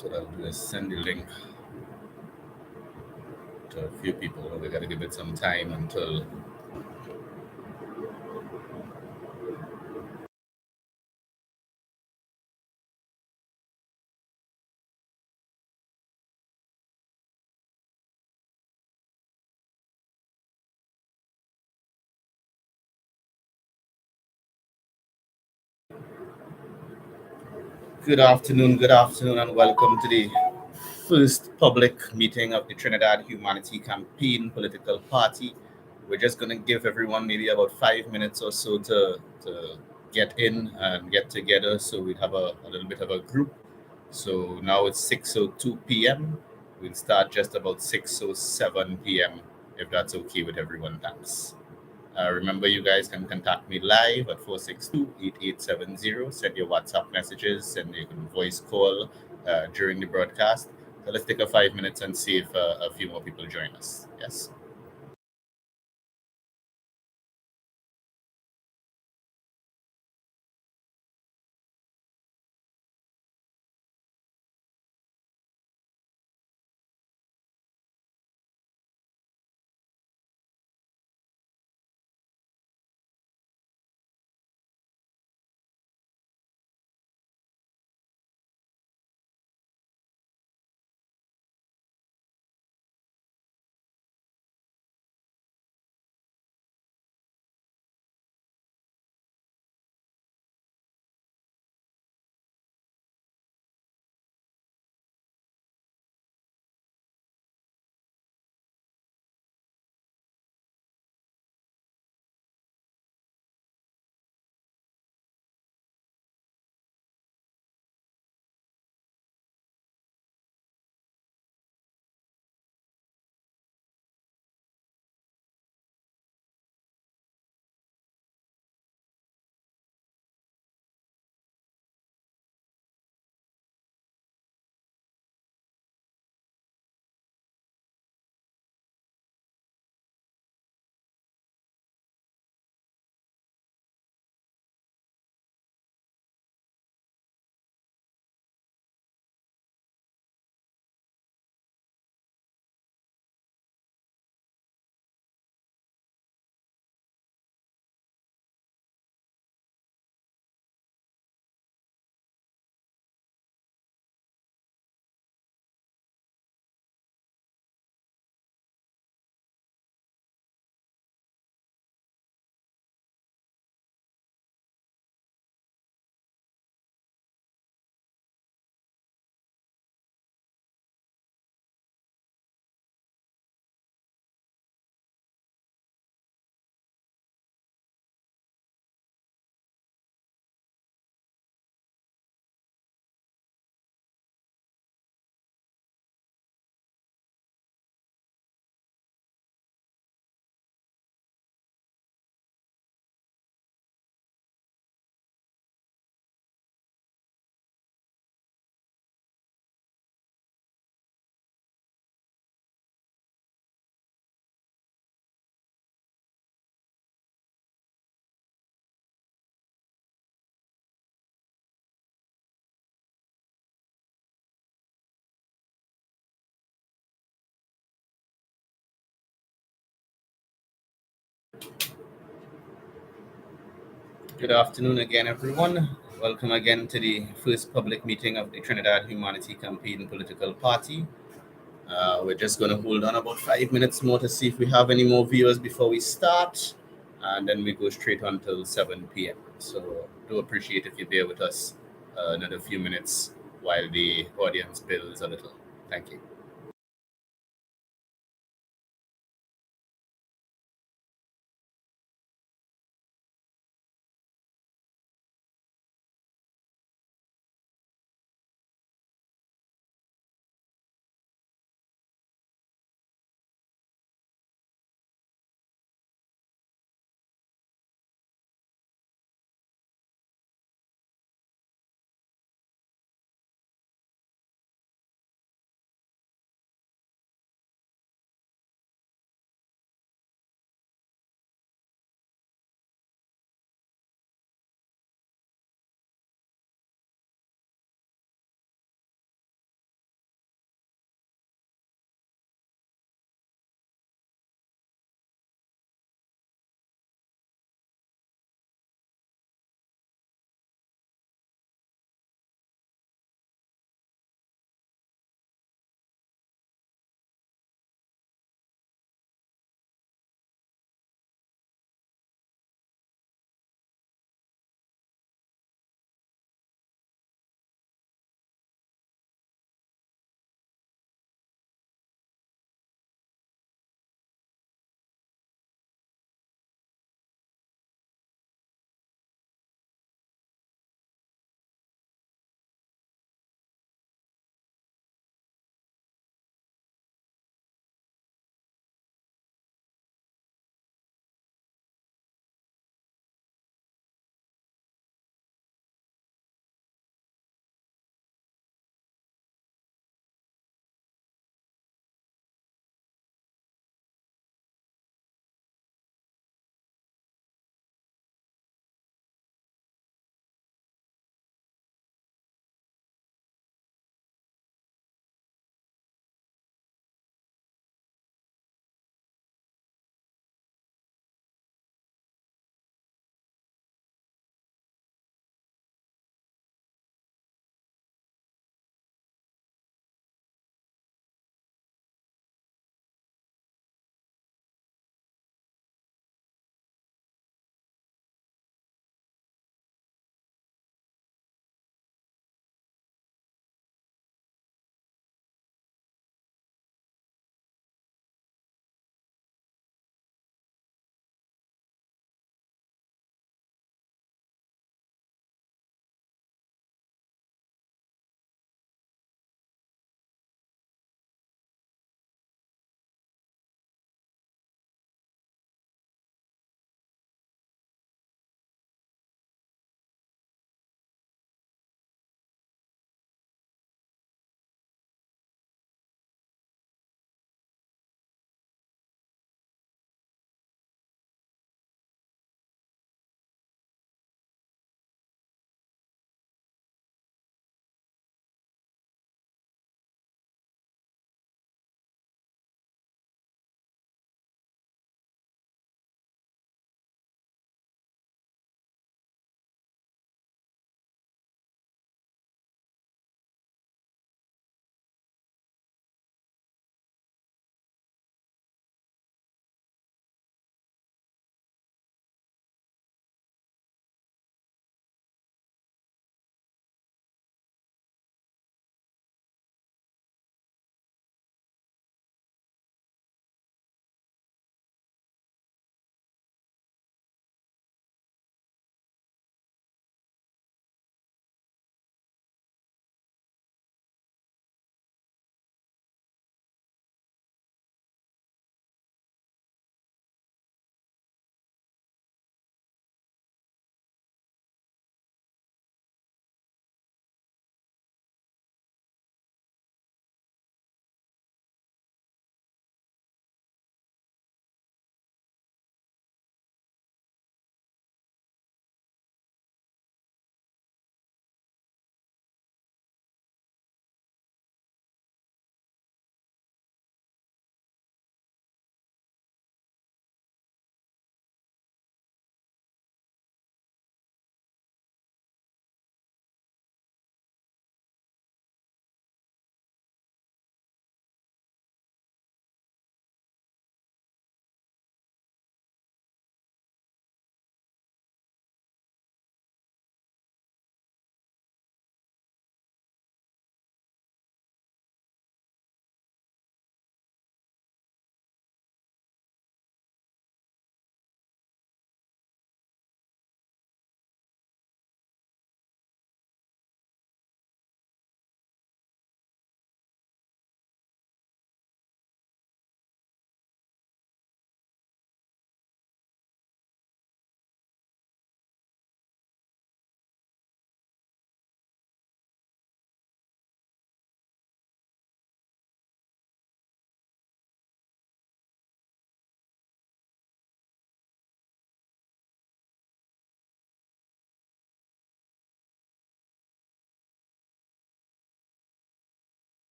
guess what I'll do is send the link to a few people. We got to give it some time until. Good afternoon, and welcome to the first public meeting of the Trinidad Humanity Campaign Political Party. We're just going to give everyone maybe about 5 minutes or so to get in and get together so we'd have a little bit of a group. So now it's 6:02 p.m. We'll start just about 6:07 p.m. if that's okay with everyone. Thanks. Remember, you guys can contact me live at 462-8870. Send your WhatsApp messages, send your voice call during the broadcast. So let's take a 5 minutes and see if a few more people join us. Yes. Good afternoon again, everyone. Welcome again to the first public meeting of the Trinidad Humanity Campaign Political Party. We're just going to hold on about 5 minutes more to see if we have any more viewers before we start, and then we go straight on till 7 p.m. So, do appreciate if you bear with us another few minutes while the audience builds a little. Thank you.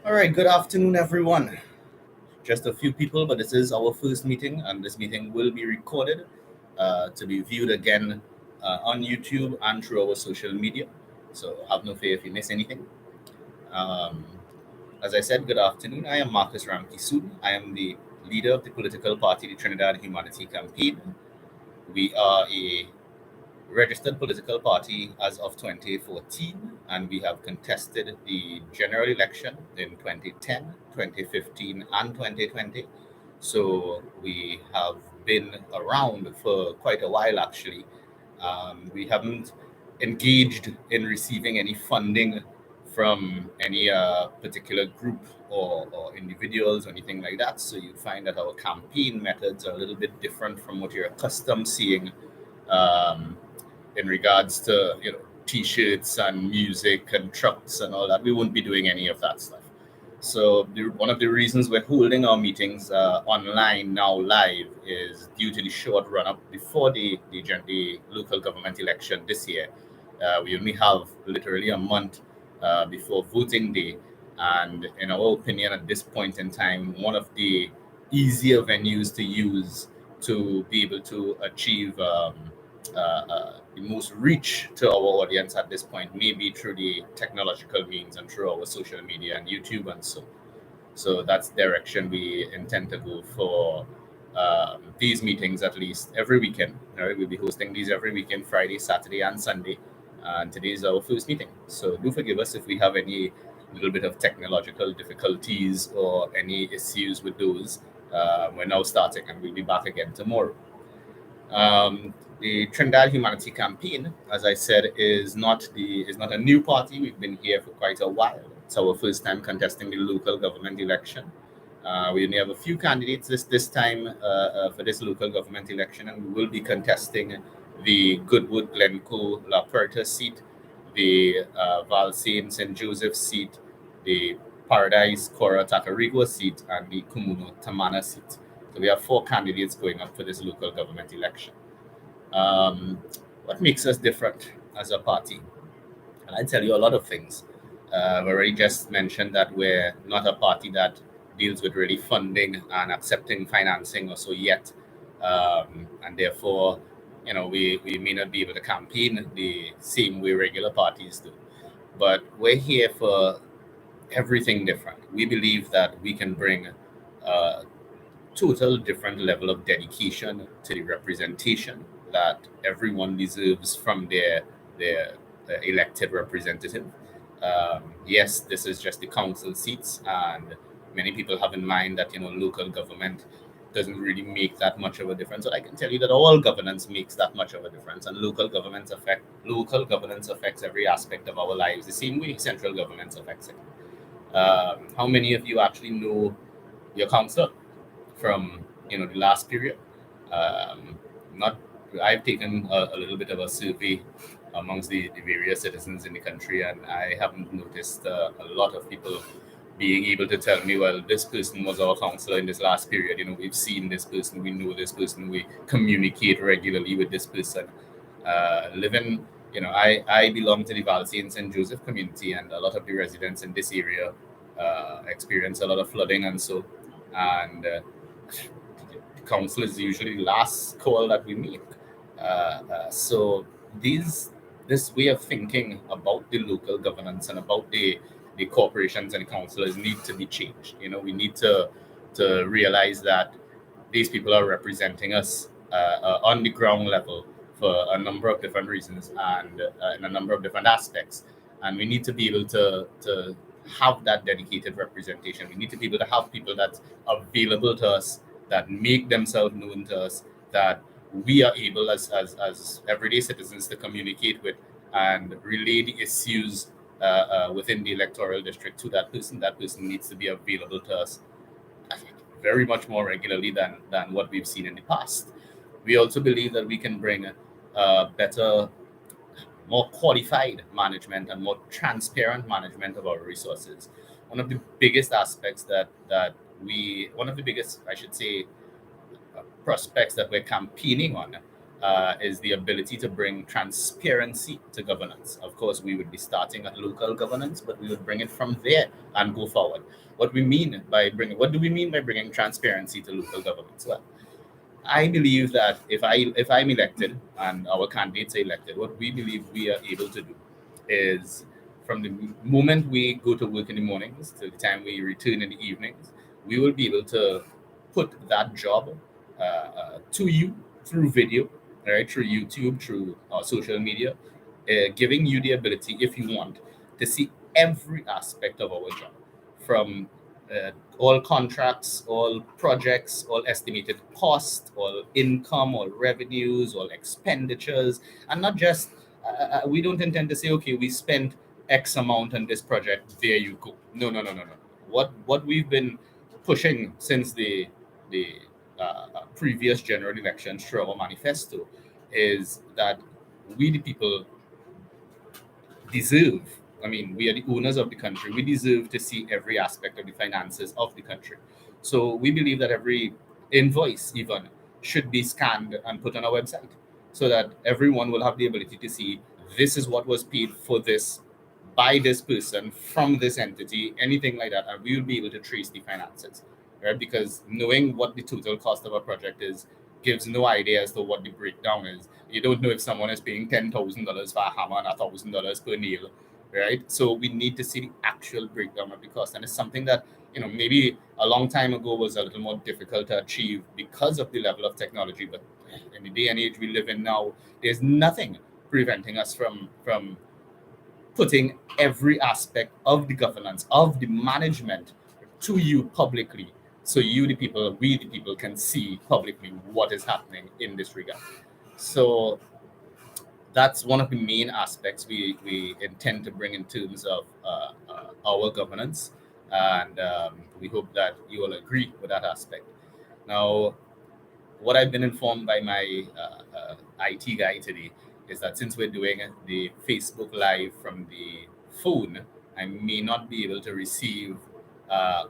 All right, good afternoon, everyone. Just a few people, but this is our first meeting, and this meeting will be recorded to be viewed again on YouTube and through our social media. So have no fear if you miss anything. Um, as I said, good afternoon. I am Marcus Ramkisoon. I am the leader of the political party, the Trinidad Humanity Campaign. We are a registered political party as of 2014, and we have contested the general election in 2010, 2015, and 2020. So we have been around for quite a while, actually. We haven't engaged in receiving any funding from any particular group or individuals or anything like that. So you find that our campaign methods are a little bit different from what you're accustomed seeing um, in regards to t-shirts and music and trucks and all that. We won't be doing any of that stuff. So one of the reasons we're holding our meetings online now live is due to the short run up before the local government election this year. We only have literally a month before voting day, and in our opinion, at this point in time, one of the easier venues to use to be able to achieve the most reach to our audience at this point may be through the technological means and through our social media and YouTube and so that's the direction we intend to go for these meetings, at least every weekend. All right, we'll be hosting these every weekend, Friday, Saturday, and Sunday. And today is our first meeting. So do forgive us if we have any little bit of technological difficulties or any issues with those. We're now starting and we'll be back again tomorrow. The Trinidad Humanity Campaign, as I said, is not a new party. We've been here for quite a while. It's our first time contesting the local government election. We only have a few candidates this time for this local government election, and we will be contesting the Goodwood Glencoe La Puerta seat, the Valsain St. Joseph seat, the Paradise Cora Tacarigua seat, and the Kumuno Tamana seat. So we have four candidates going up for this local government election. What makes us different as a party? And I tell you a lot of things. I've already just mentioned that we're not a party that deals with really funding and accepting financing or so yet. And therefore, we may not be able to campaign the same way regular parties do. But we're here for everything different. We believe that we can bring total different level of dedication to the representation that everyone deserves from their elected representative. Yes, this is just the council seats, and many people have in mind that local government doesn't really make that much of a difference. But I can tell you that all governance makes that much of a difference, and local governance affects every aspect of our lives the same way central government affects it. How many of you actually know your council from the last period? Not I've taken a little bit of a survey amongst the various citizens in the country, and I haven't noticed a lot of people being able to tell me, well, this person was our counselor in this last period. We've seen this person, we know this person, we communicate regularly with this person. Living, I belong to the Valsain St. Joseph community, and a lot of the residents in this area experience a lot of flooding and so. And council is usually the last call that we make. So this way of thinking about the local governance and about the corporations and councillors need to be changed. We need to realize that these people are representing us on the ground level for a number of different reasons and in a number of different aspects. And we need to be able to have that dedicated representation. We need to be able to have people that are available to us, that make themselves known to us, that we are able as everyday citizens to communicate with and relay the issues within the electoral district to that person. That person needs to be available to us very much more regularly than what we've seen in the past. We also believe that we can bring better, more qualified management and more transparent management of our resources. One of the biggest aspects one of the biggest, I should say, prospects that we're campaigning on is the ability to bring transparency to governance. Of course, we would be starting at local governance, but we would bring it from there and go forward. What do we mean by bringing transparency to local governance? Well, I believe that if I'm elected and our candidates are elected, what we believe we are able to do is from the moment we go to work in the mornings to the time we return in the evenings, we will be able to put that job to you through video, right? Through YouTube, through social media, giving you the ability, if you want, to see every aspect of our job from all contracts, all projects, all estimated costs, all income, all revenues, all expenditures, and not just, we don't intend to say, okay, we spent X amount on this project, there you go. No, no, no, no, no. What we've been pushing since the previous general elections through our manifesto is that we, the people, deserve. I mean, we are the owners of the country. We deserve to see every aspect of the finances of the country. So we believe that every invoice, even, should be scanned and put on our website so that everyone will have the ability to see this is what was paid for this by this person from this entity, anything like that. And we will be able to trace the finances, right? Because knowing what the total cost of a project is gives no idea as to what the breakdown is. You don't know if someone is paying $10,000 for a hammer and $1,000 per nail, right? So we need to see the actual breakdown of the cost, and it's something that maybe a long time ago was a little more difficult to achieve because of the level of technology. But in the day and age we live in now, there's nothing preventing us from putting every aspect of the governance of the management to you publicly, so you the people, we the people, can see publicly what is happening in this regard. So that's one of the main aspects we intend to bring in terms of our governance, and we hope that you will agree with that aspect. Now, what I've been informed by my IT guy today is that since we're doing the Facebook Live from the phone, I may not be able to receive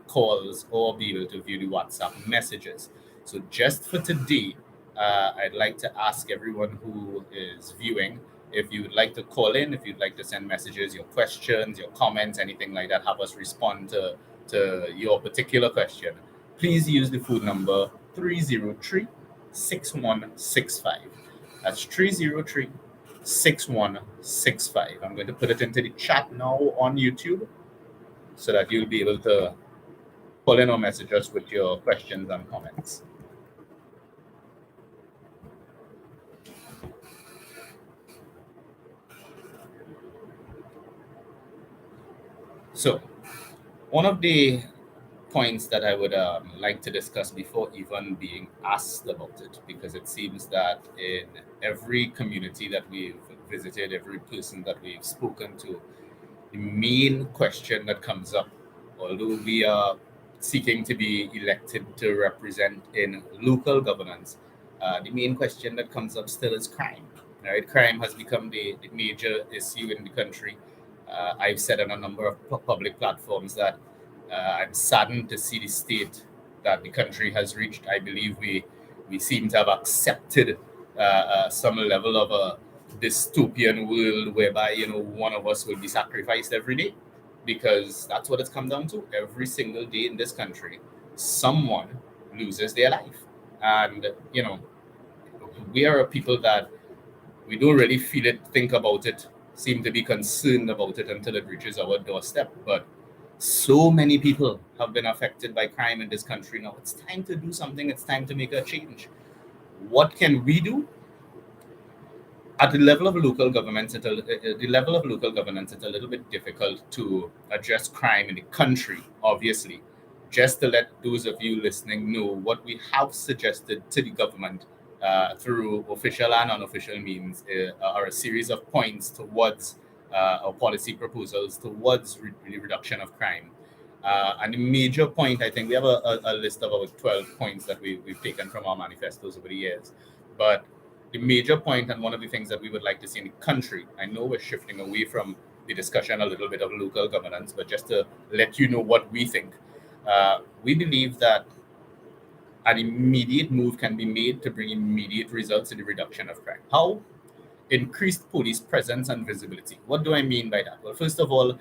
calls or be able to view the WhatsApp messages. So just for today, I'd like to ask everyone who is viewing, if you would like to call in, if you'd like to send messages, your questions, your comments, anything like that, have us respond to your particular question, please use the phone number 303-6165. That's 303-6165. I'm going to put it into the chat now on YouTube so that you'll be able to call in or message us with your questions and comments. So, one of the points that I would like to discuss before even being asked about it, because it seems that in every community that we've visited, every person that we've spoken to, the main question that comes up, although we are seeking to be elected to represent in local governance, the main question that comes up still is crime. Right? Crime has become the major issue in the country. I've said on a number of public platforms that I'm saddened to see the state that the country has reached. I believe we seem to have accepted some level of a dystopian world whereby one of us will be sacrificed every day, because that's what it's come down to. Every single day in this country, someone loses their life, and we are a people that we don't really feel it, think about it, seem to be concerned about it until it reaches our doorstep. But so many people have been affected by crime in this country now. It's time to do something. It's time to make a change. What can we do? At the level of local governments, it's a little bit difficult to address crime in the country, obviously. Just to let those of you listening know, what we have suggested to the government through official and unofficial means are a series of points towards our policy proposals towards the reduction of crime. And the major point, I think we have a list of about 12 points that we've taken from our manifestos over the years. But the major point, and one of the things that we would like to see in the country, I know we're shifting away from the discussion a little bit of local governance, but just to let you know what we think, we believe that an immediate move can be made to bring immediate results in the reduction of crime. How? Increased police presence and visibility. What do I mean by that? Well, first of all,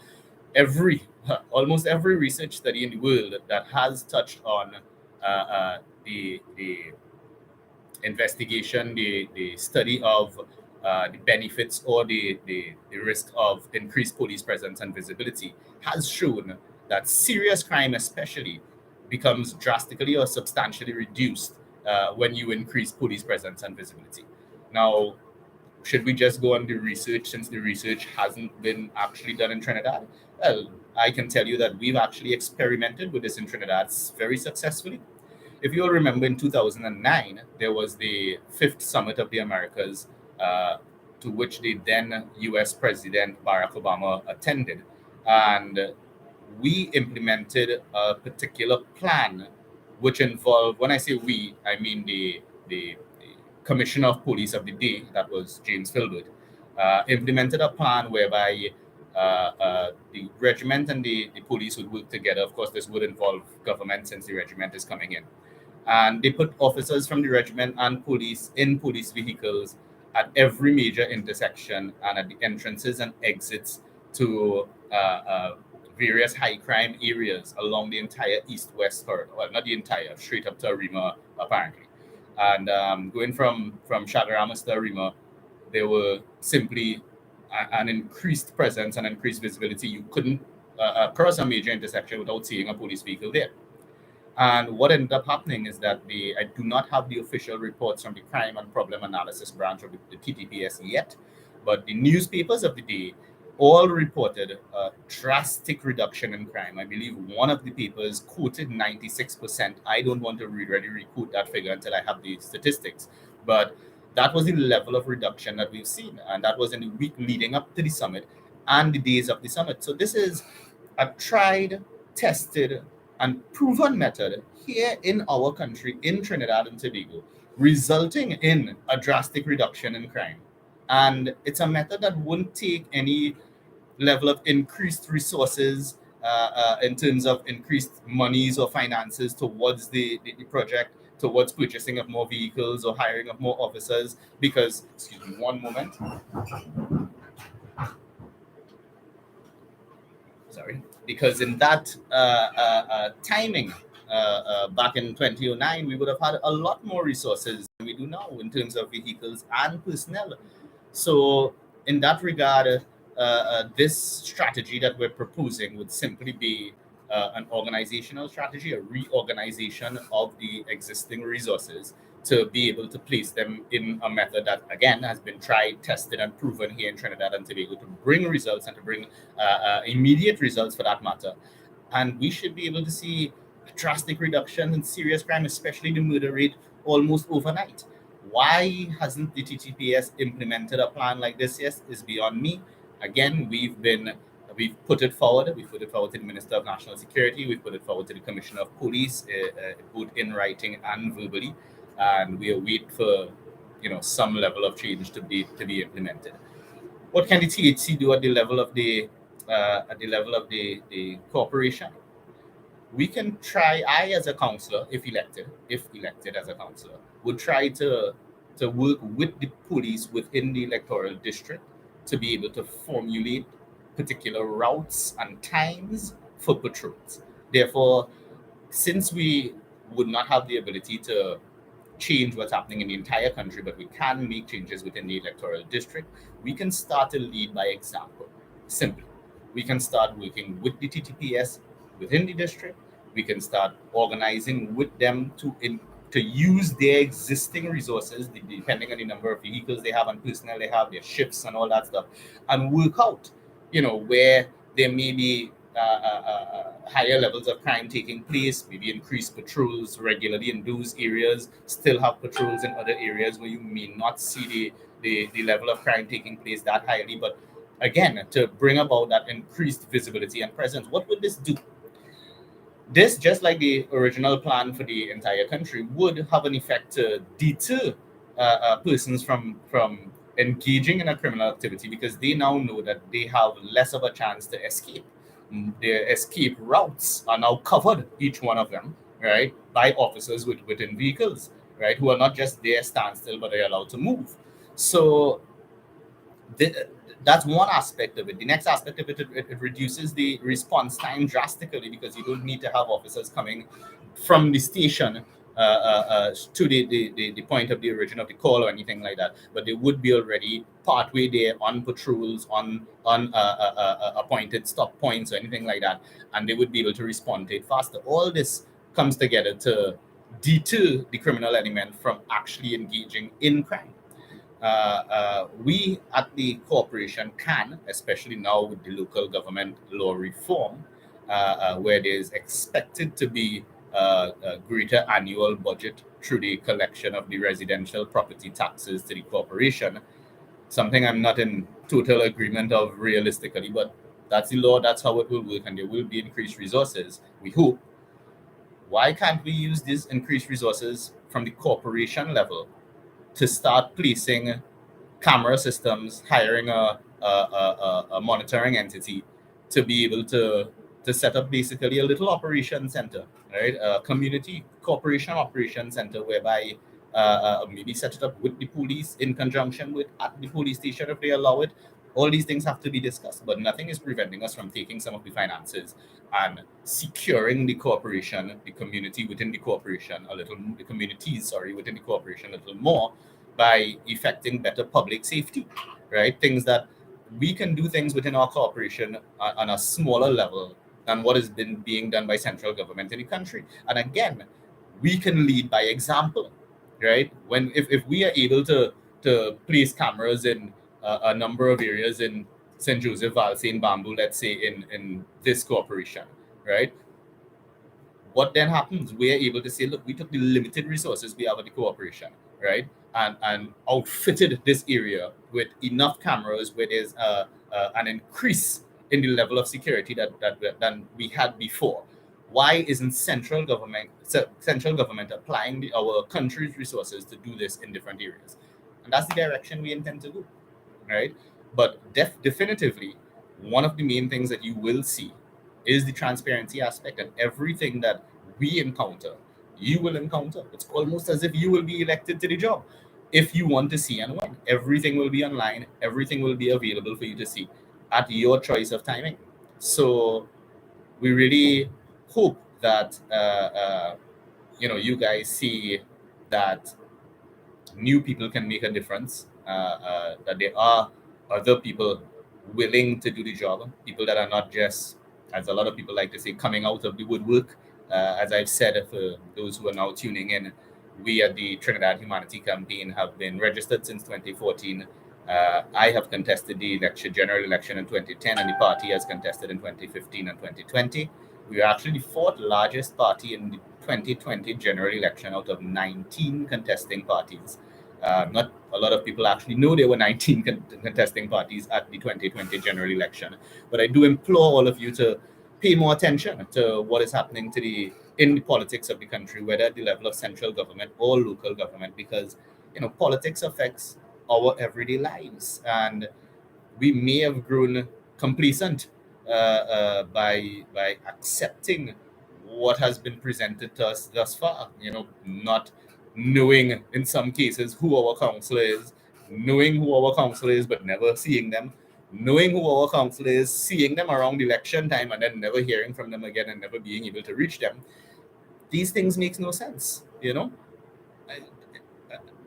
almost every research study in the world that has touched on the investigation, the study of the benefits or the risk of increased police presence and visibility has shown that serious crime, especially, becomes drastically or substantially reduced when you increase police presence and visibility. Now, should we just go on the research since the research hasn't been actually done in Trinidad? Well, I can tell you that we've actually experimented with this in Trinidad very successfully. If you'll remember, in 2009, there was the fifth summit of the Americas, uh, to which the then US President Barack Obama attended. And we implemented a particular plan which involved, when I say we, I mean the Commissioner of Police of the day, that was James Filbert, implemented a plan whereby the regiment and the police would work together. Of course, this would involve government since the regiment is coming in, and they put officers from the regiment and police in police vehicles at every major intersection and at the entrances and exits to various high crime areas along the entire east-west corridor. Well, not the entire, straight up to Arima, apparently. And going from Shagaramas to Arima, there were simply an increased presence and increased visibility. You couldn't cross a major intersection without seeing a police vehicle there. And what ended up happening is that I do not have the official reports from the Crime and Problem Analysis Branch of the TTPS yet, but the newspapers of the day all reported a drastic reduction in crime. I believe one of the papers quoted 96%. I don't want to really requote that figure until I have the statistics, but that was the level of reduction that we've seen, and that was in the week leading up to the summit and the days of the summit. So this is a tried, tested, and proven method here in our country, in Trinidad and Tobago, resulting in a drastic reduction in crime. And it's a method that won't take any level of increased resources in terms of increased monies or finances towards the project, towards purchasing of more vehicles or hiring of more officers. Because, excuse me, one moment. Sorry, because in that timing back in 2009, we would have had a lot more resources than we do now in terms of vehicles and personnel. So, in that regard, this strategy that we're proposing would simply be an organizational strategy, a reorganization of the existing resources to be able to place them in a method that, again, has been tried, tested, and proven here in Trinidad and Tobago to bring results and to bring immediate results for that matter. And we should be able to see a drastic reduction in serious crime, especially the murder rate, almost overnight. Why hasn't the TTPS implemented a plan like this? Yes, is beyond me. Again, we've put it forward. We've put it forward to the Minister of National Security. We've put it forward to the Commissioner of Police, both in writing and verbally, and we await for some level of change to be implemented. What can the THC do at the level of the corporation? We can try. I, as a councillor, if elected as a councillor, would try to work with the police within the electoral district to be able to formulate particular routes and times for patrols. Therefore, since we would not have the ability to change what's happening in the entire country, but we can make changes within the electoral district, we can start to lead by example. Simply, we can start working with the TTPS within the district. We can start organizing with them to use their existing resources, depending on the number of vehicles they have and personnel they have, their shifts and all that stuff, and work out, where there may be higher levels of crime taking place, maybe increase patrols regularly in those areas, still have patrols in other areas where you may not see the level of crime taking place that highly. But again, to bring about that increased visibility and presence, what would this do? This, just like the original plan for the entire country, would have an effect to deter persons from engaging in a criminal activity, because they now know that they have less of a chance to escape. Their escape routes are now covered, each one of them, right, by officers within vehicles, right, who are not just there standstill, but they're allowed to move. So the, that's one aspect of it. The next aspect of it, it reduces the response time drastically because you don't need to have officers coming from the station to the point of the origin of the call or anything like that. But they would be already partway there on patrols, on appointed stop points or anything like that, and they would be able to respond to it faster. All this comes together to deter the criminal element from actually engaging in crime. We at the corporation can, especially now with the local government law reform, where there's expected to be a greater annual budget through the collection of the residential property taxes to the corporation. Something I'm not in total agreement of realistically, but that's the law, that's how it will work, and there will be increased resources, we hope. Why can't we use these increased resources from the corporation level to start placing camera systems, hiring a monitoring entity to be able to set up basically a little operation center, right? A community corporation operation center whereby maybe set it up with the police in conjunction with at the police station if they allow it. All these things have to be discussed, but nothing is preventing us from taking some of the finances and securing the corporation, the community within the corporation, a little, the communities, sorry, within the corporation a little more by effecting better public safety, right? Things that we can do things within our corporation on a smaller level than what has been being done by central government in the country. And again, we can lead by example, right? When if we are able to place cameras in a number of areas in St. Joseph, Valsay, and Bamboo, let's say in this corporation, right? What then happens? We're able to say, look, we took the limited resources we have at the corporation, right, and outfitted this area with enough cameras where there's an increase in the level of security that than we had before. Why isn't central government applying our country's resources to do this in different areas? And that's the direction we intend to go, right? But definitively, one of the main things that you will see is the transparency aspect, and everything that we encounter, you will encounter. It's almost as if you will be elected to the job. If you want to see and when, everything will be online, everything will be available for you to see at your choice of timing. So we really hope that you guys see that new people can make a difference, that there are other people willing to do the job, people that are not just, as a lot of people like to say, coming out of the woodwork. As I've said, for those who are now tuning in, we at the Trinidad Humanity Campaign have been registered since 2014. I have contested the general election in 2010, and the party has contested in 2015 and 2020. We are actually the fourth largest party in the 2020 general election out of 19 contesting parties. Not a lot of people actually know there were 19 contesting parties at the 2020 general election. But I do implore all of you to pay more attention to what is happening in the politics of the country, whether at the level of central government or local government, because politics affects our everyday lives, and we may have grown complacent by accepting what has been presented to us thus far. Not knowing in some cases who our counselor is, knowing who our counselor is but never seeing them, knowing who our counselor is, seeing them around election time, and then never hearing from them again and never being able to reach them. These things make no sense.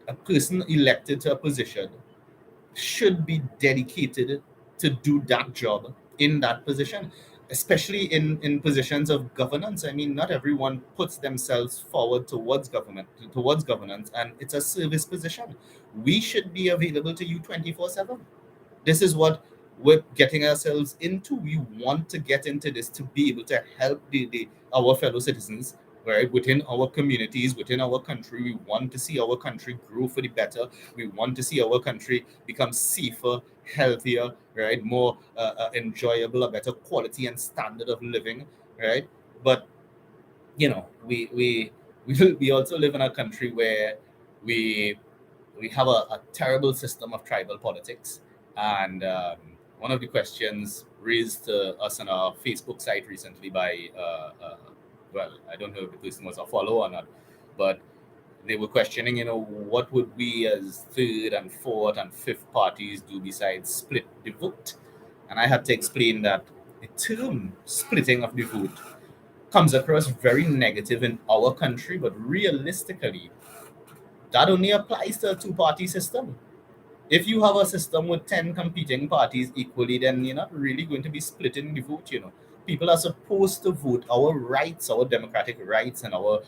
A person elected to a position should be dedicated to do that job in that position, especially in positions of governance. I mean, not everyone puts themselves forward towards governance, and it's a service position. We should be available to you 24/7. This is what we're getting ourselves into. We want to get into this to be able to help our fellow citizens, right, within our communities, within our country. We want to see our country grow for the better. We want to see our country become safer, healthier, right, more enjoyable, a better quality and standard of living, right? But we also live in a country where we have a terrible system of tribal politics. And one of the questions raised to us on our Facebook site recently by well, I don't know if the person was a follower or not, but they were questioning, what would we as third and fourth and fifth parties do besides split the vote? And I had to explain that the term splitting of the vote comes across very negative in our country, but realistically, that only applies to a two-party system. If you have a system with 10 competing parties equally, then you're not really going to be splitting the vote. People are supposed to vote. Our rights, our democratic rights, and our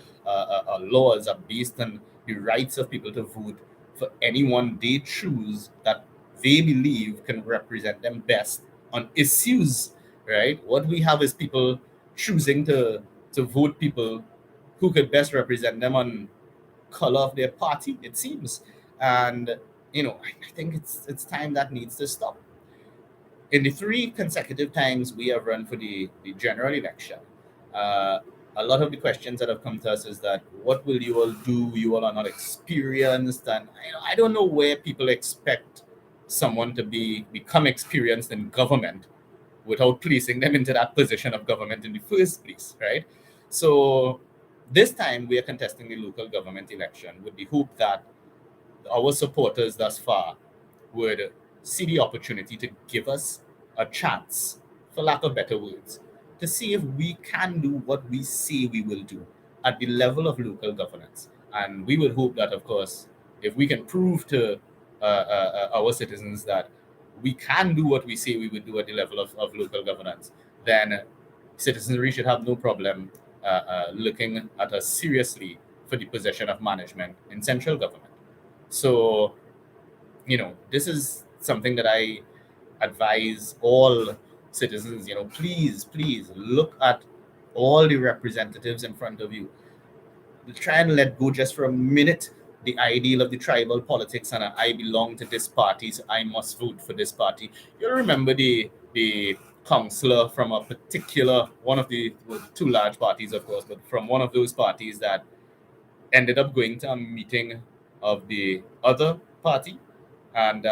laws are based on the rights of people to vote for anyone they choose that they believe can represent them best on issues, right? What we have is people choosing to vote people who could best represent them on color of their party, it seems. And I think it's time that needs to stop. In the three consecutive times we have run for the general election, uh, a lot of the questions that have come to us is that what will you all do? You all are not experienced, and I don't know where people expect someone to become experienced in government without placing them into that position of government in the first place, right? So this time we are contesting the local government election with the hope that our supporters thus far would see the opportunity to give us a chance, for lack of better words, to see if we can do what we say we will do at the level of local governance. And we would hope that, of course, if we can prove to our citizens that we can do what we say we would do at the level of local governance, then citizenry should have no problem looking at us seriously for the possession of management in central government. So, this is something that I advise all citizens, please, please look at all the representatives in front of you. Try and let go just for a minute the ideal of the tribal politics and I belong to this party, so I must vote for this party. You'll remember the counselor from a particular one of the well, two large parties, of course, but from one of those parties that ended up going to a meeting of the other party, and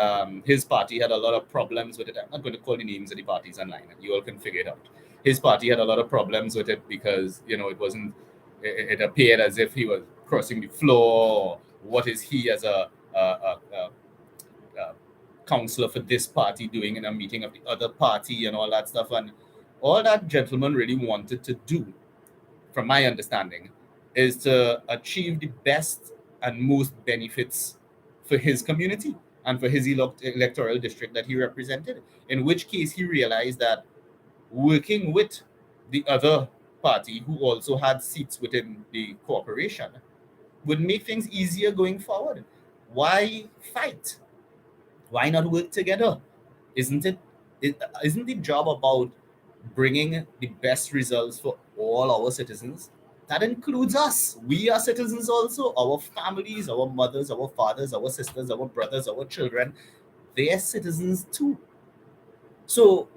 his party had a lot of problems with it. I'm not going to call the names of the parties online, and you all can figure it out. His party had a lot of problems with it because it wasn't. It appeared as if he was crossing the floor. Or what is he as a counselor for this party doing in a meeting of the other party and all that stuff? And all that gentleman really wanted to do, from my understanding, is to achieve the best and most benefits for his community and for his electoral district that he represented. In which case, he realized that working with the other party, who also had seats within the corporation, would make things easier going forward. Why fight? Why not work together? Isn't isn't the job about bringing the best results for all our citizens? That includes us. We are citizens also. Our families, our mothers, our fathers, our sisters, our brothers, our children, they are citizens too. So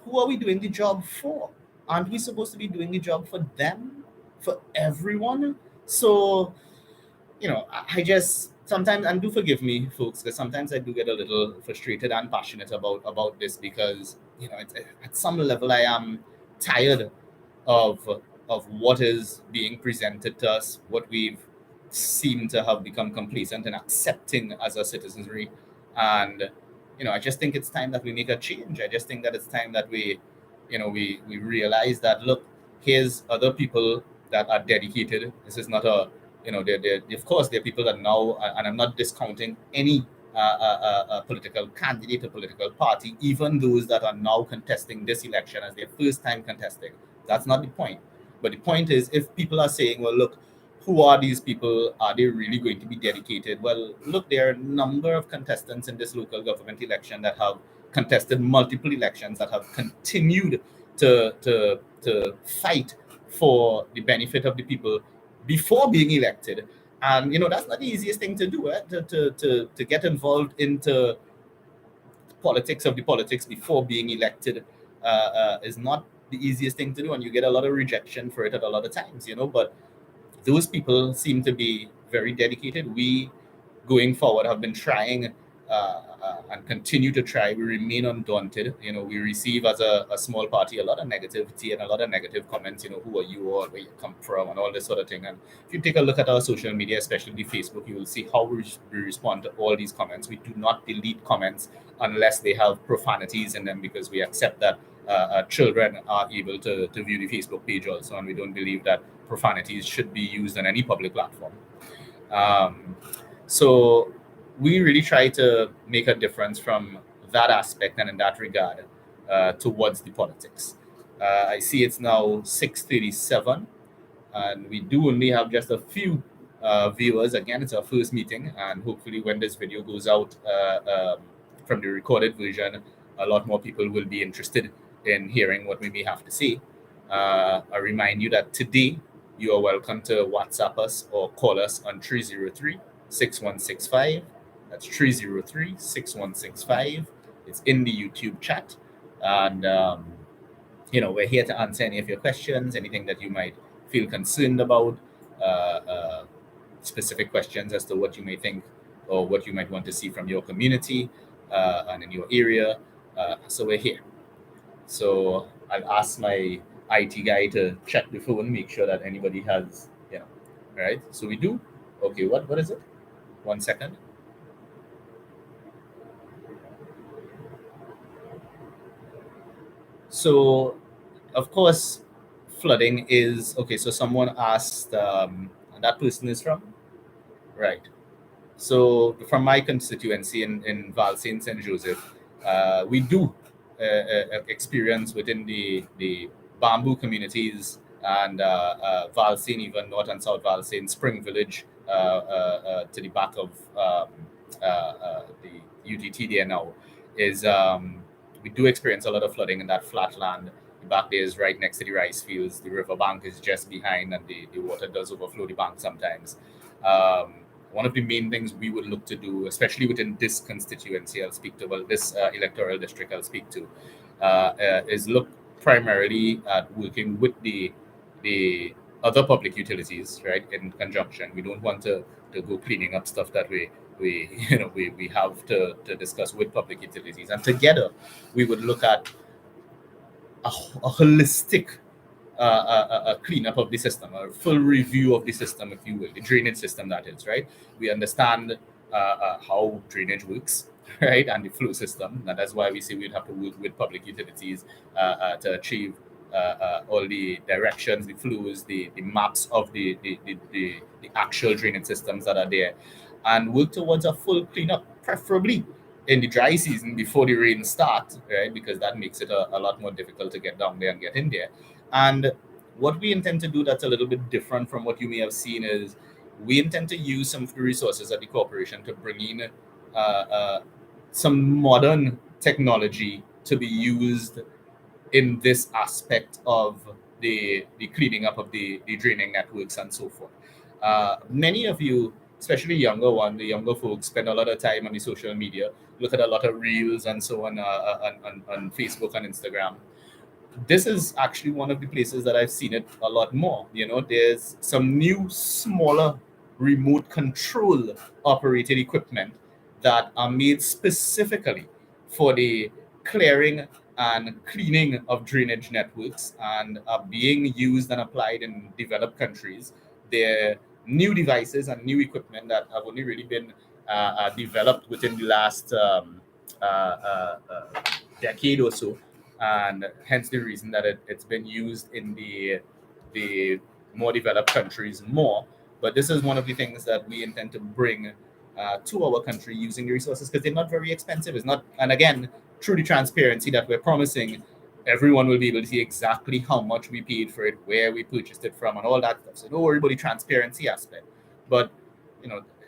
who are we doing the job for? Aren't we supposed to be doing the job for them? For everyone? So I just sometimes, and do forgive me, folks, because sometimes I do get a little frustrated and passionate about this because at some level I am tired of what is being presented to us, what we've seemed to have become complacent and accepting as a citizenry, and I just think it's time that we make a change. I just think that it's time that we realize that, look, here's other people that are dedicated. This is not a they're, of course, there are people that now, and I'm not discounting any political candidate or political party, even those that are now contesting this election as their first time contesting. That's not the point. But the point is, if people are saying, well, look, who are these people? Are they really going to be dedicated? Well, look, there are a number of contestants in this local government election that have contested multiple elections, that have continued to fight for the benefit of the people before being elected. And that's not the easiest thing to do, to get involved into politics of the politics before being elected is not the easiest thing to do, and you get a lot of rejection for it at a lot of times, but those people seem to be very dedicated. We, going forward, have been trying and continue to try. We remain undaunted. We receive as a small party a lot of negativity and a lot of negative comments. Who are you all, where you come from, and all this sort of thing. And if you take a look at our social media, especially Facebook, you will see how we respond to all these comments. We do not delete comments unless they have profanities in them, because we accept that children are able to view the Facebook page also, and we don't believe that profanities should be used on any public platform. So we really try to make a difference from that aspect and in that regard towards the politics. I see it's now 6:37, and we do only have just a few viewers. Again, it's our first meeting, and hopefully when this video goes out from the recorded version, a lot more people will be interested in hearing what we may have to say. I remind you that today you are welcome to WhatsApp us or call us on 303-6165. That's 303-6165. It's in the YouTube chat. And, we're here to answer any of your questions, anything that you might feel concerned about, specific questions as to what you may think or what you might want to see from your community and in your area. So we're here. So I'll ask my IT guy to check the phone, make sure that anybody has, all right. So we do. Okay, what is it? 1 second. So, of course, flooding is okay. So someone asked, and that person is from, right? So from my constituency in Val Saint Joseph, we do experience within the bamboo communities and Val Saint, even North and South Val Saint, Spring Village to the back of the UTT there now, is we do experience a lot of flooding in that flat land. The back there is right next to the rice fields. The river bank is just behind, and the water does overflow the bank sometimes. One of the main things we would look to do, especially within this constituency, this electoral district I'll speak to, is look primarily at working with the other public utilities, right, in conjunction. We don't want to go cleaning up stuff that we have to discuss with public utilities, and together we would look at a holistic a cleanup of the system, a full review of the system, if you will, the drainage system, that is, right? We understand how drainage works, right, and the flow system, and that's why we say we'd have to work with public utilities to achieve all the directions, the flows, the maps of the actual drainage systems that are there, and work towards a full cleanup, preferably in the dry season before the rain starts, right? Because that makes it a lot more difficult to get down there and get in there. And what we intend to do that's a little bit different from what you may have seen is we intend to use some of the resources at the corporation to bring in some modern technology to be used in this aspect of the cleaning up of the draining networks and so forth. Many of you, especially the younger folks, spend a lot of time on the social media, look at a lot of reels and so on Facebook and Instagram. This is actually one of the places that I've seen it a lot more. There's some new, smaller, remote control operated equipment that are made specifically for the clearing and cleaning of drainage networks and are being used and applied in developed countries. They're new devices and new equipment that have only really been developed within the last decade or so, and hence the reason that it's been used in the more developed countries more. But this is one of the things that we intend to bring to our country using the resources, because they're not very expensive. It's not, and again, through the transparency that we're promising, everyone will be able to see exactly how much we paid for it, where we purchased it from, and all that stuff. So don't worry about the transparency aspect. But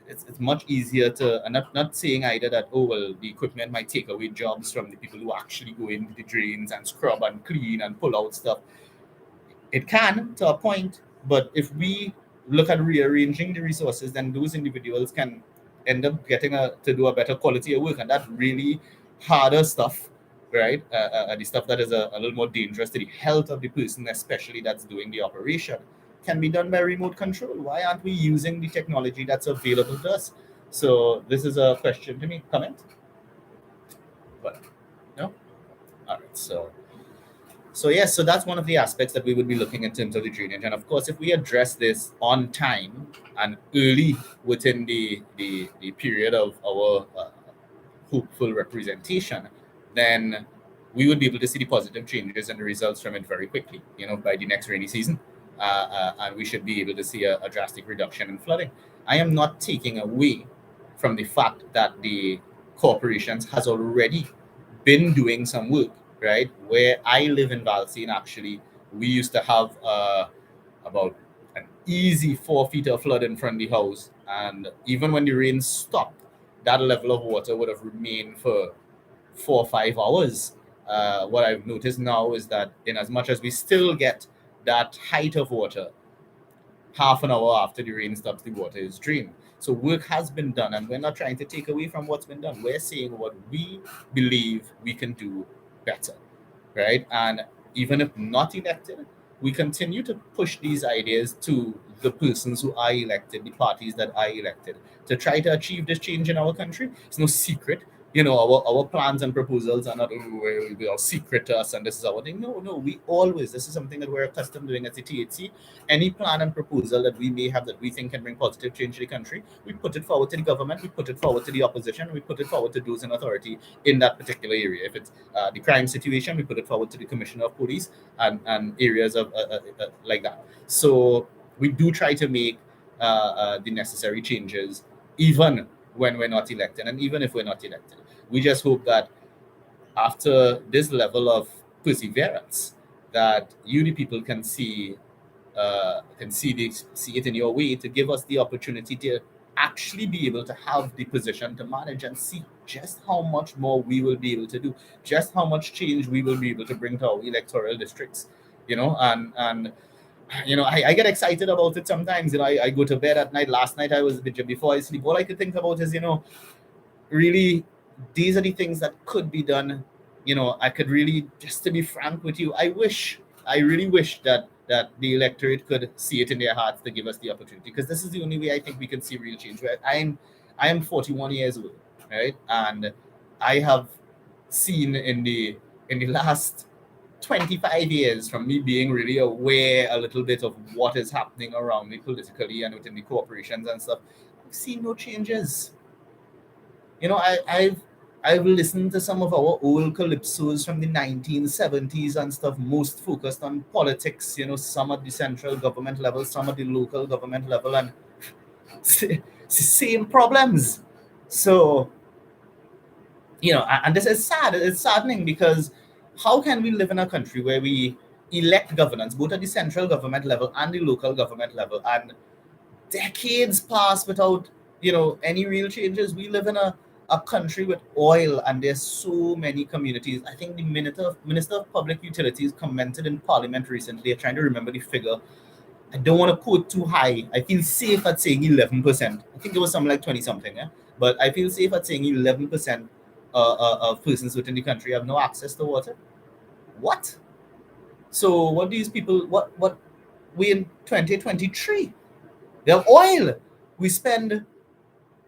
it's much easier to, and not saying either that, oh well, the equipment might take away jobs from the people who actually go into the drains and scrub and clean and pull out stuff. It can, to a point, but if we look at rearranging the resources, then those individuals can end up getting to do a better quality of work, and that really harder stuff, right? The stuff that is a little more dangerous to the health of the person, especially that's doing the operation, can be done by remote control. Why aren't we using the technology that's available to us? So this is a question to me. Comment? But no. All right. So yes, so that's one of the aspects that we would be looking in terms of the drainage. And of course, if we address this on time and early within the period of our hopeful representation, then we would be able to see the positive changes and the results from it very quickly, by the next rainy season. And we should be able to see a drastic reduction in flooding. I am not taking away from the fact that the corporations has already been doing some work, right? Where I live in Valsine, actually, we used to have about an easy 4 feet of flood in front of the house. And even when the rain stopped, that level of water would have remained for 4 or 5 hours. What I've noticed now is that in as much as we still get that height of water, half an hour after the rain stops, the water is drained. So work has been done, and we're not trying to take away from what's been done. We're saying what we believe we can do better, right? And even if not elected, we continue to push these ideas to the persons who are elected, the parties that are elected, to try to achieve this change in our country. It's no secret. Our plans and proposals are not we are secret to us and this is our thing. No, we always, this is something that we're accustomed doing at the THC. Any plan and proposal that we may have that we think can bring positive change to the country, we put it forward to the government, we put it forward to the opposition, we put it forward to those in authority in that particular area. If it's the crime situation, we put it forward to the commissioner of police and areas of like that. So we do try to make the necessary changes, even when we're not elected, and even if we're not elected. We just hope that after this level of perseverance, that you, the people, can see it in your way to give us the opportunity to actually be able to have the position to manage and see just how much more we will be able to do, just how much change we will be able to bring to our electoral districts. And I get excited about it sometimes. I go to bed at night. Last night I was before I sleep, all I could think about is, really, these are the things that could be done. I could really, just to be frank with you, I really wish that the electorate could see it in their hearts to give us the opportunity, because this is the only way I think we can see real change. Right? I am 41 years old, right? And I have seen in the last 25 years, from me being really aware a little bit of what is happening around me politically and within the corporations and stuff, I've seen no changes. I've listened to some of our old calypsos from the 1970s and stuff, most focused on politics. Some at the central government level, some at the local government level, and same problems. So, and this is sad. It's saddening, because how can we live in a country where we elect governance both at the central government level and the local government level, and decades pass without any real changes? We live in a country with oil, and there's so many communities. I think the minister of public utilities commented in parliament recently. I'm trying to remember the figure. I don't want to quote too high. I feel safe at saying 11%. I think it was something like 20 something, yeah? But I feel safe at saying 11% of persons within the country have no access to water. What? So what these people, what we in 2023, they have oil. We spend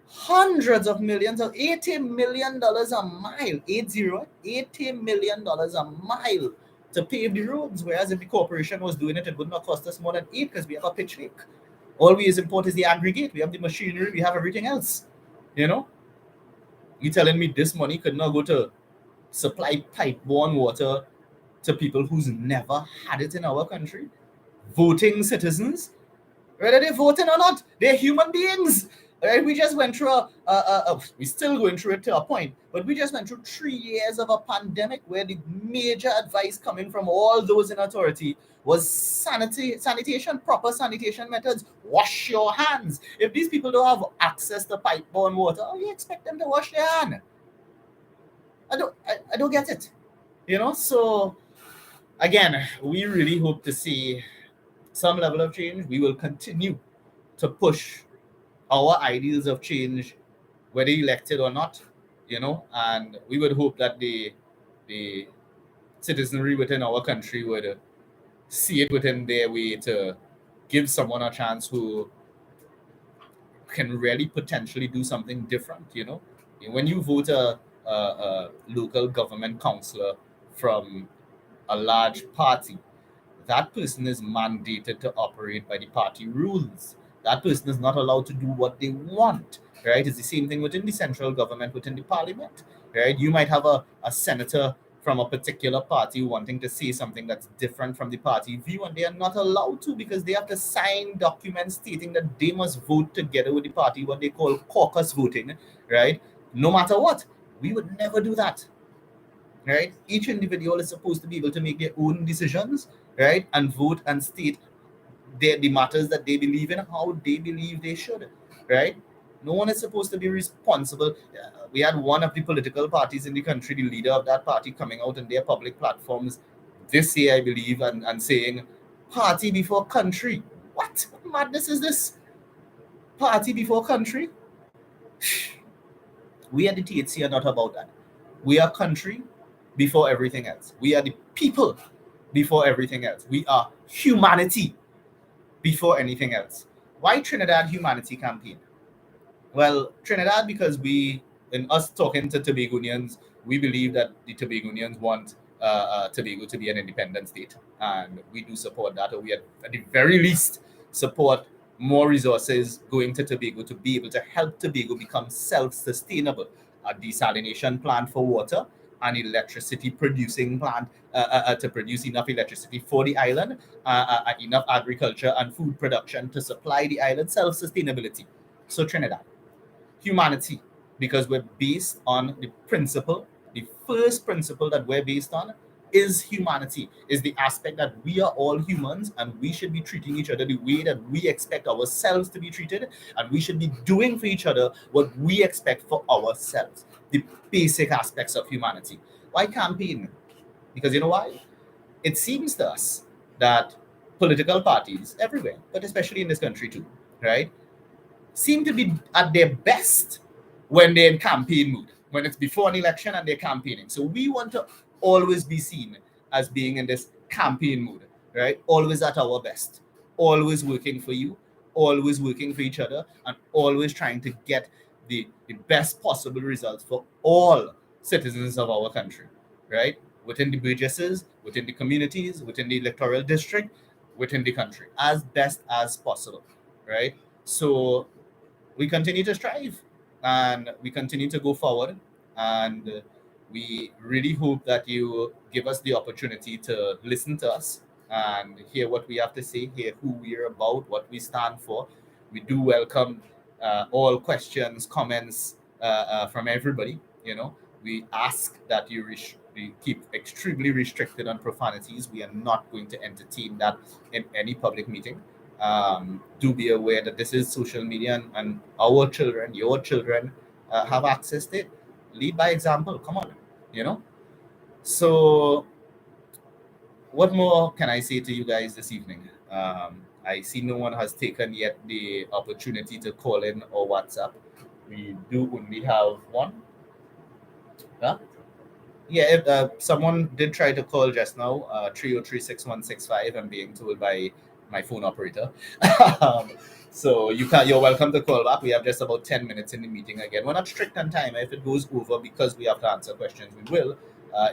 hundreds of millions of $80 million a mile, 80 million dollars a mile to pave the roads. Whereas if the corporation was doing it, it would not cost us more than 8, because we have a pitch lake. All we is import is the aggregate. We have the machinery, we have everything else. You telling me this money could not go to supply pipe-borne water to people who's never had it in our country? Voting citizens, whether they're voting or not, they're human beings. Right? We just went through we're still going through it to a point, but we just went through 3 years of a pandemic where the major advice coming from all those in authority was sanitation, proper sanitation methods. Wash your hands. If these people don't have access to pipe-borne water, how do you expect them to wash their hand? I don't get it. So again, we really hope to see some level of change. We will continue to push our ideals of change, whether elected or not, and we would hope that the citizenry within our country would see it within their way to give someone a chance who can really potentially do something different. When you vote a local government councillor from a large party, that person is mandated to operate by the party rules. That person is not allowed to do what they want, right? It's the same thing within the central government, within the parliament, right? You might have a senator from a particular party wanting to say something that's different from the party view, and they are not allowed to because they have to sign documents stating that they must vote together with the party, what they call caucus voting, right? No matter what. We would never do that, right? Each individual is supposed to be able to make their own decisions, right? And vote and state the matters that they believe in, how they believe they should, right? No one is supposed to be responsible. We had one of the political parties in the country, the leader of that party, coming out in their public platforms this year, I believe, and saying, party before country. What madness is this? Party before country? We at the THC are not about that. We are country before everything else. We are the people before everything else. We are humanity before anything else. Why Trinidad Humanity Campaign? Well, Trinidad, because in us talking to Tobagonians, we believe that the Tobagonians want Tobago to be an independent state, and we do support that. Or we at the very least support more resources going to Tobago to be able to help Tobago become self-sustainable. A desalination plant for water, an electricity producing plant to produce enough electricity for the island, enough agriculture and food production to supply the island, self-sustainability. So Trinidad humanity, because we're based on the principle, the first principle that we're based on is humanity, is the aspect that we are all humans and we should be treating each other the way that we expect ourselves to be treated, and we should be doing for each other what we expect for ourselves. The basic aspects of humanity. Why campaign? Because you know why? It seems to us that political parties everywhere, but especially in this country too, right, seem to be at their best when they're in campaign mood, when it's before an election and they're campaigning. So we want to always be seen as being in this campaign mood, right? Always at our best, always working for you, always working for each other, and always trying to get the best possible results for all citizens of our country, right? Within the burgesses, within the communities, within the electoral district, within the country, as best as possible, right? So we continue to strive and we continue to go forward, and we really hope that you give us the opportunity to listen to us and hear what we have to say, hear who we are about, what we stand for. We do welcome all questions, comments from everybody. We ask that we keep extremely restricted on profanities. We are not going to entertain that in any public meeting. Do be aware that this is social media, and our children, your children, have access to it. Lead by example. Come on, you know. So, what more can I say to you guys this evening? I see no one has taken yet the opportunity to call in or WhatsApp. We do only have one. Huh? Yeah, if someone did try to call just now, 303-6165, I'm being told by my phone operator. um, so you're welcome to call back. We have just about 10 minutes in the meeting again. We're not strict on time. If it goes over because we have to answer questions, we will.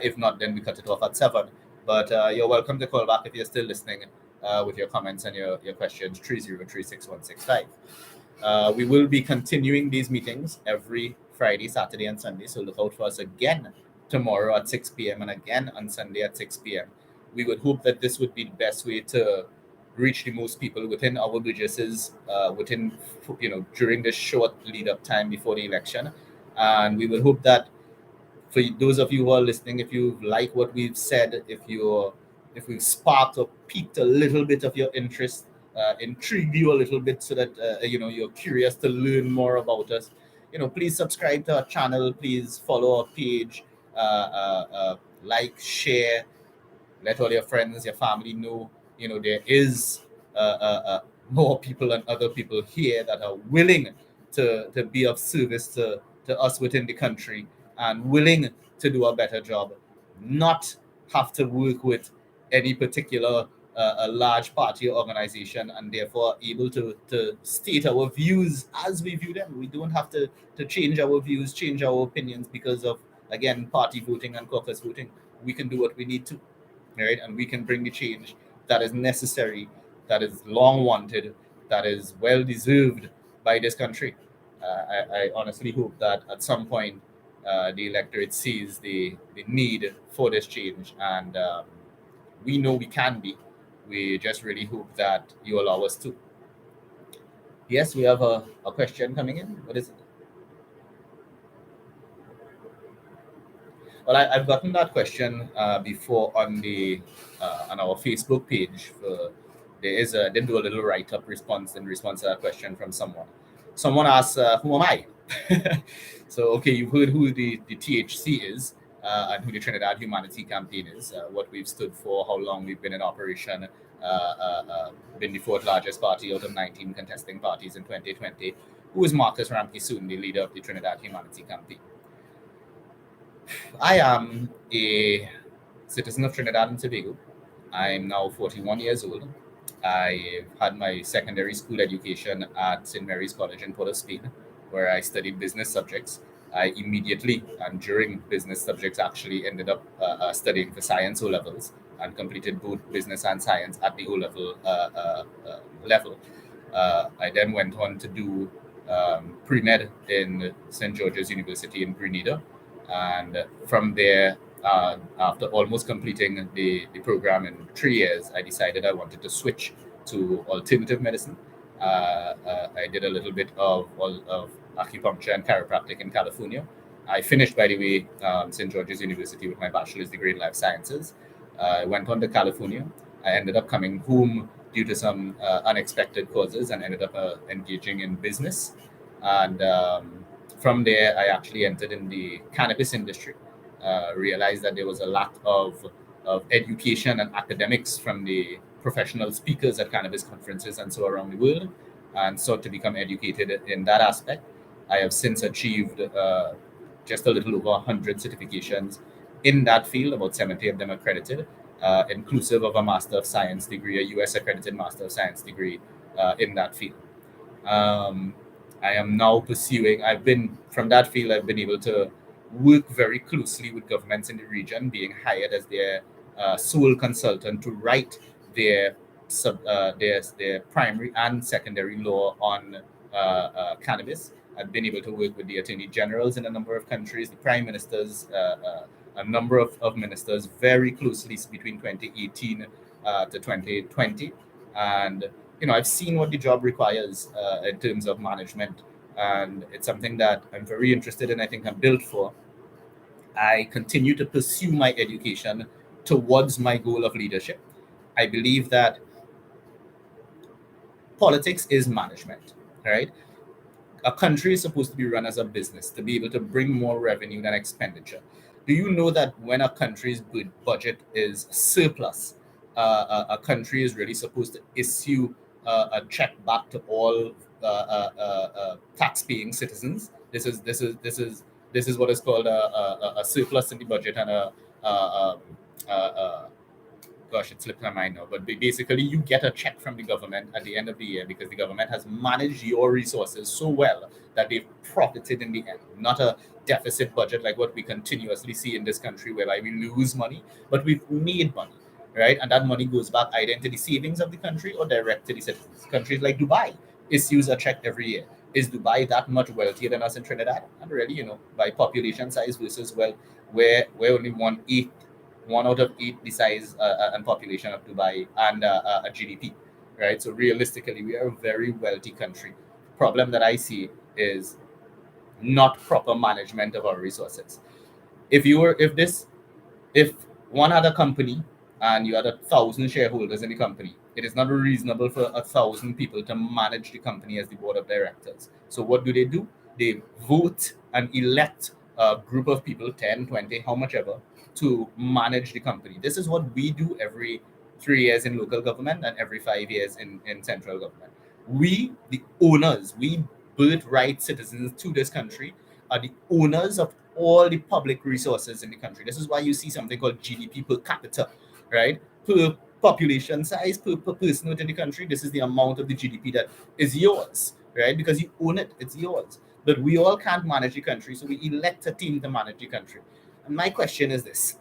If not, then we cut it off at 7. But you're welcome to call back if you're still listening with your comments and your questions, 303-6165. We will be continuing these meetings every Friday, Saturday, and Sunday. So look out for us again tomorrow at 6 p.m. and again on Sunday at 6 p.m. We would hope that this would be the best way to reach the most people within our burgesses, during this short lead up time before the election. And we will hope that for those of you who are listening, if you like what we've said, if we've sparked or piqued a little bit of your interest, intrigued you a little bit, so that you're curious to learn more about us, please subscribe to our channel, please follow our page, like, share, let all your friends, your family know, there is more people and other people here that are willing to be of service to us within the country, and willing to do a better job, not have to work with any particular a large party or organization, and therefore able to state our views as we view them. We don't have to change our views, change our opinions because of, again, party voting and caucus voting. We can do what we need to, right? And we can bring the change that is necessary, that is long wanted, that is well deserved by this country. I honestly hope that at some point the electorate sees the need for this change, and we know we can be. We just really hope that you allow us to. Yes, we have a question coming in. What is it? Well, I've gotten that question before on the on our Facebook page. There is a did do a little write up response in response to that question from someone. Someone asked, "Who am I?" So, okay, you've heard who the THC is and who the Trinidad Humanity Campaign is, what we've stood for, how long we've been in operation, been the fourth largest party out of 19 contesting parties in 2020. Who is Marcus Ramke Soon, the leader of the Trinidad Humanity Campaign? I am a citizen of Trinidad and Tobago. I'm now 41 years old. I've had my secondary school education at St. Mary's College in Port of Spain, where I studied business subjects. I immediately, and during business subjects, actually ended up studying for science O levels and completed both business and science at the O level. I then went on to do pre med in St. George's University in Grenada. And from there, after almost completing the program in 3 years, I decided I wanted to switch to alternative medicine. I did a little bit of acupuncture and chiropractic in California. I finished, by the way, St. George's University with my bachelor's degree in life sciences. I went on to California. I ended up coming home due to some unexpected causes and ended up engaging in business. And from there, I actually entered in the cannabis industry. Realized that there was a lack of education and academics from the professional speakers at cannabis conferences and so around the world, and sought to become educated in that aspect. I have since achieved just a little over 100 certifications in that field, about 70 of them accredited, inclusive of a Master of Science degree, a US accredited Master of Science degree in that field. I am now pursuing, from that field, I've been able to work very closely with governments in the region, being hired as their sole consultant to write their primary and secondary law on cannabis. I've been able to work with the attorney generals in a number of countries, the prime ministers, a number of ministers, very closely between 2018 to 2020. And I've seen what the job requires in terms of management, and it's something that I'm very interested in. I think I'm built for. I continue to pursue my education towards my goal of leadership. I believe that politics is management, right? A country is supposed to be run as a business to be able to bring more revenue than expenditure. Do you know that when a country's budget is surplus, a country is really supposed to issue a check back to all tax-paying citizens? This is what is called a surplus in the budget, and gosh, it slipped my mind now. But basically, you get a check from the government at the end of the year because the government has managed your resources so well that they've profited in the end. Not a deficit budget like what we continuously see in this country, whereby we lose money, but we've made money, right? And that money goes back either into the savings of the country or direct to the citizens. Countries like Dubai issues a check every year. Is Dubai that much wealthier than us in Trinidad? And really, by population size versus, well, we're only one out of 8 the size and population of Dubai, and a GDP, right? So realistically, we are a very wealthy country. Problem that I see is not proper management of our resources. If one had a company and you had 1,000 shareholders in the company, it is not reasonable for 1,000 people to manage the company as the board of directors. So what do? They vote and elect a group of people, 10, 20, how much ever, to manage the company. This is what we do every 3 years in local government and every 5 years in central government. We, the owners, we birthright citizens to this country, are the owners of all the public resources in the country. This is why you see something called GDP per capita, right? Per population size per person within the country. This is the amount of the GDP that is yours, right? Because you own it, it's yours. But we all can't manage the country, so we elect a team to manage the country. And my question is this: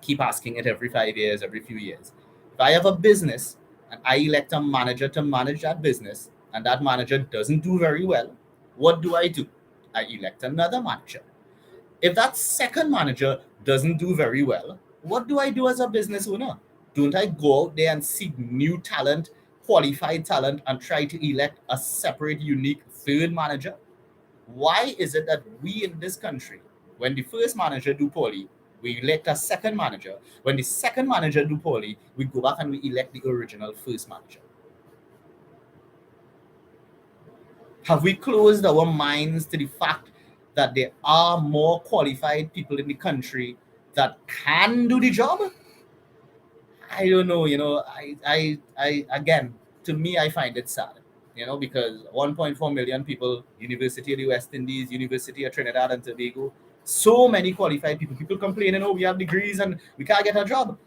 keep asking it every 5 years, every few years. If I have a business and I elect a manager to manage that business, and that manager doesn't do very well, what do? I elect another manager. If that second manager doesn't do very well, what do I do as a business owner? Don't I go out there and seek new talent, qualified talent, and try to elect a separate, unique third manager? Why is it that we in this country, when the first manager do poorly, we elect a second manager? When the second manager do poorly, we go back and we elect the original first manager. Have we closed our minds to the fact that there are more qualified people in the country that can do the job? I don't know. Again, to me, I find it sad. Because 1.4 million people, University of the West Indies, University of Trinidad and Tobago, so many qualified people. People complaining, oh, we have degrees and we can't get a job.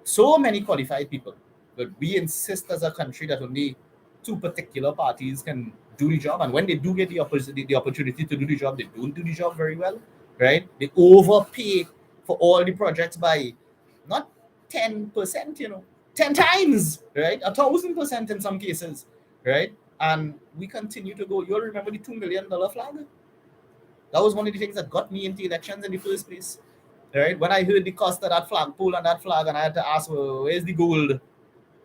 So many qualified people, but we insist as a country that only two particular parties can do the job, and when they do get the opportunity to do the job, they don't do the job very well, right? They overpay for all the projects by not 10%, 10 times, right? 1,000% in some cases, right? And we continue to go. You'll remember the $2 million flag. That was one of the things that got me into elections in the first place. Right? When I heard the cost of that flagpole and that flag, and I had to ask, well, where's the gold?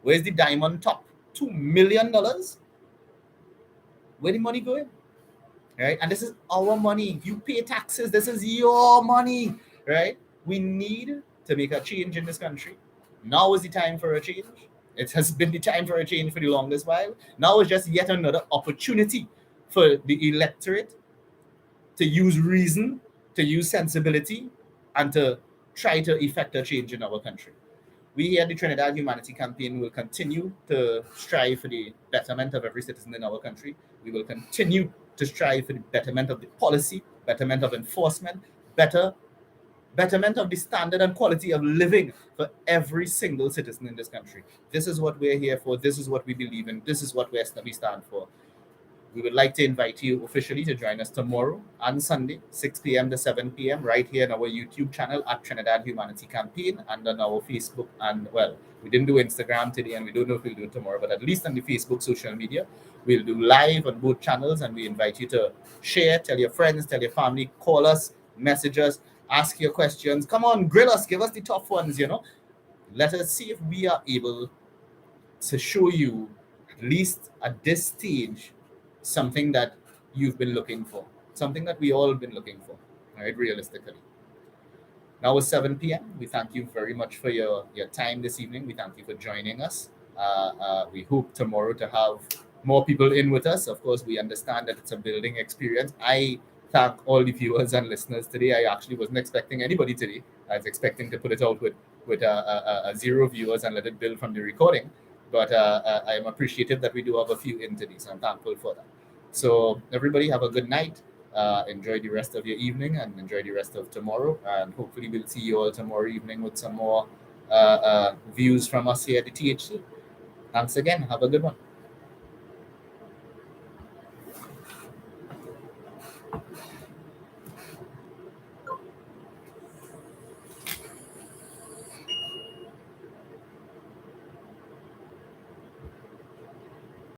Where's the diamond top? $2 million? Where the money going? Right? And this is our money. You pay taxes. This is your money. Right? We need to make a change in this country. Now is the time for a change. It has been the time for a change for the longest while. Now is just yet another opportunity for the electorate to use reason, to use sensibility, and to try to effect a change in our country. We here at the Trinidad Humanity Campaign will continue to strive for the betterment of every citizen in our country. We will continue to strive for the betterment of the policy, betterment of enforcement, betterment of the standard and quality of living for every single citizen in this country. This is what we're here for. This is what we believe in. This is what we stand for. We would like to invite you officially to join us tomorrow and Sunday, 6 p.m. to 7 p.m., right here on our YouTube channel at Trinidad Humanity Campaign, and on our Facebook. And, well, we didn't do Instagram today, and we don't know if we'll do it tomorrow, but at least on the Facebook social media, we'll do live on both channels, and we invite you to share, tell your friends, tell your family, call us, message us, ask your questions. Come on, grill us, give us the tough ones, Let us see if we are able to show you, at least at this stage, something that you've been looking for, something that we all have been looking for, right? Realistically. Now it's 7 p.m. We thank you very much for your time this evening. We thank you for joining us. We hope tomorrow to have more people in with us. Of course, we understand that it's a building experience. I thank all the viewers and listeners today. I actually wasn't expecting anybody today. I was expecting to put it out with zero viewers and let it build from the recording. But I am appreciative that we do have a few in today, so I'm thankful for that. So everybody have a good night. Enjoy the rest of your evening and enjoy the rest of tomorrow. And hopefully we'll see you all tomorrow evening with some more views from us here at the THC. Thanks again. Have a good one.